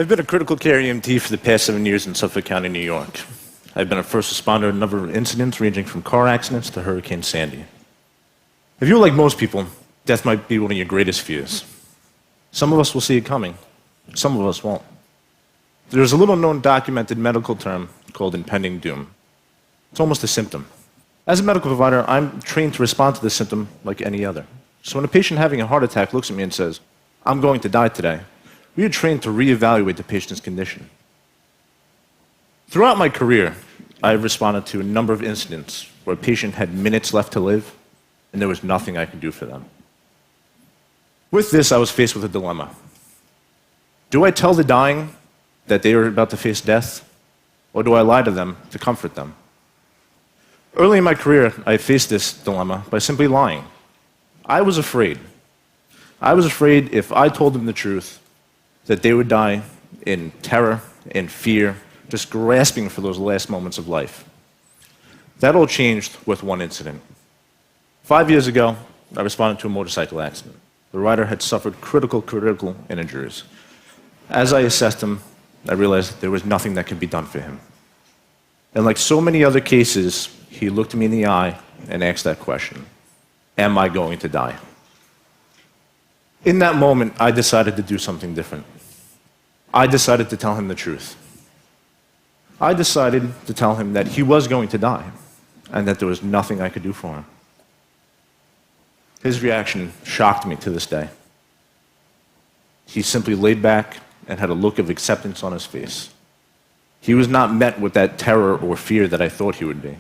I've been a critical care EMT for the past 7 years in Suffolk County, New York. I've been a first responder in a number of incidents ranging from car accidents to Hurricane Sandy. If you're like most people, death might be one of your greatest fears. Some of us will see it coming, some of us won't. There's a little-known documented medical term called impending doom. It's almost a symptom. As a medical provider, I'm trained to respond to this symptom like any other. So when a patient having a heart attack looks at me and says, "I'm going to die today," we are trained to reevaluate the patient's condition. Throughout my career, I've responded to a number of incidents where a patient had minutes left to live and there was nothing I could do for them. With this, I was faced with a dilemma. Do I tell the dying that they are about to face death, or do I lie to them to comfort them? Early in my career, I faced this dilemma by simply lying. I was afraid. I was afraid if I told them the truth, that they would die in terror, in fear, just grasping for those last moments of life. That all changed with one incident. 5 years ago, I responded to a motorcycle accident. The rider had suffered critical injuries. As I assessed him, I realized there was nothing that could be done for him. And like so many other cases, he looked me in the eye and asked that question: am I going to die? In that moment, I decided to do something different. I decided to tell him the truth. I decided to tell him that he was going to die and that there was nothing I could do for him. His reaction shocked me to this day. He simply laid back and had a look of acceptance on his face. He was not met with that terror or fear that I thought he would be.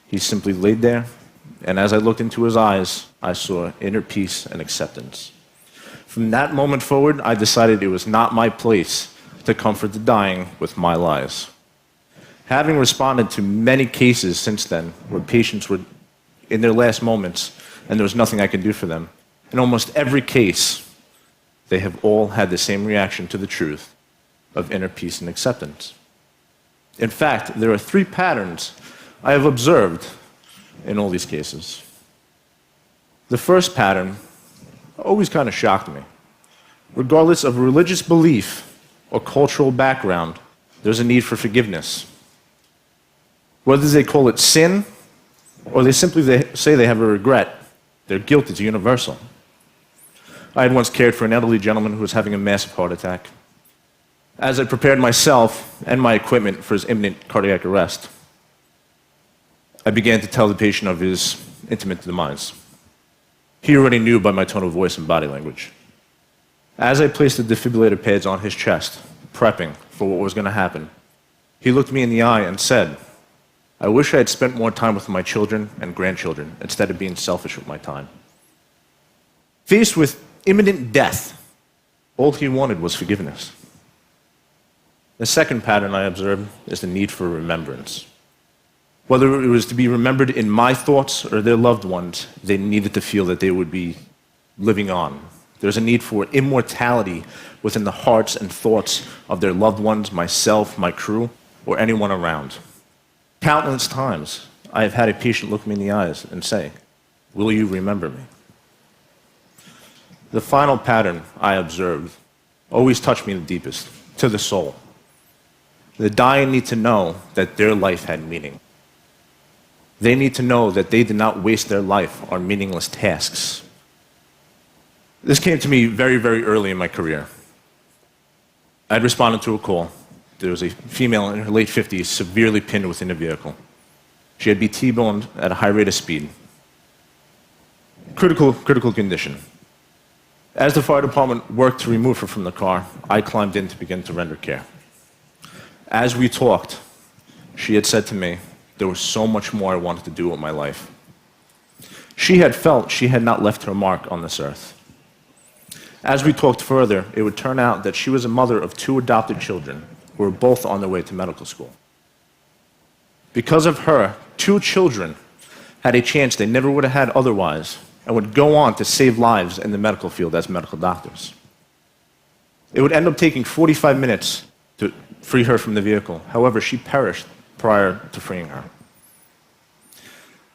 He simply laid there, and as I looked into his eyes, I saw inner peace and acceptance. From that moment forward, I decided it was not my place to comfort the dying with my lies. Having responded to many cases since then where patients were in their last moments and there was nothing I could do for them, in almost every case, they have all had the same reaction to the truth of inner peace and acceptance. In fact, there are 3 patterns I have observed in all these cases. The first pattern always kind of shocked me. Regardless of religious belief or cultural background, there's a need for forgiveness. Whether they call it sin or they simply say they have a regret, their guilt is universal. I had once cared for an elderly gentleman who was having a massive heart attack. As I prepared myself and my equipment for his imminent cardiac arrest, I began to tell the patient of his intimate demise. He already knew by my tone of voice and body language. As I placed the defibrillator pads on his chest, prepping for what was going to happen, he looked me in the eye and said, "I wish I had spent more time with my children and grandchildren instead of being selfish with my time." Faced with imminent death, all he wanted was forgiveness. The second pattern I observed is the need for remembrance. Whether it was to be remembered in my thoughts or their loved ones, they needed to feel that they would be living on. There's a need for immortality within the hearts and thoughts of their loved ones, myself, my crew, or anyone around. Countless times, I have had a patient look me in the eyes and say, "Will you remember me?" The final pattern I observed always touched me the deepest, to the soul. The dying need to know that their life had meaning. They need to know that they did not waste their life on meaningless tasks. This came to me very, very early in my career. I had responded to a call. There was a female in her late 50s severely pinned within a vehicle. She had been T-boned at a high rate of speed. Critical condition. As the fire department worked to remove her from the car, I climbed in to begin to render care. As we talked, she had said to me, there was so much more I wanted to do with my life. She had felt she had not left her mark on this earth. As we talked further, it would turn out that she was a mother of 2 adopted children who were both on their way to medical school. Because of her, 2 children had a chance they never would have had otherwise and would go on to save lives in the medical field as medical doctors. It would end up taking 45 minutes to free her from the vehicle. However, she perished prior to freeing her.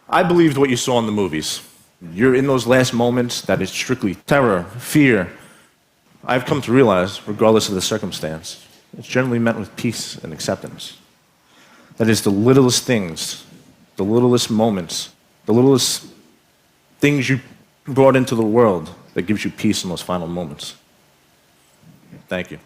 I believed what you saw in the movies. You're in those last moments that is strictly terror, fear. I've come to realize, regardless of the circumstance, it's generally met with peace and acceptance. That is the littlest things, the littlest moments, the littlest things you brought into the world that gives you peace in those final moments. Thank you.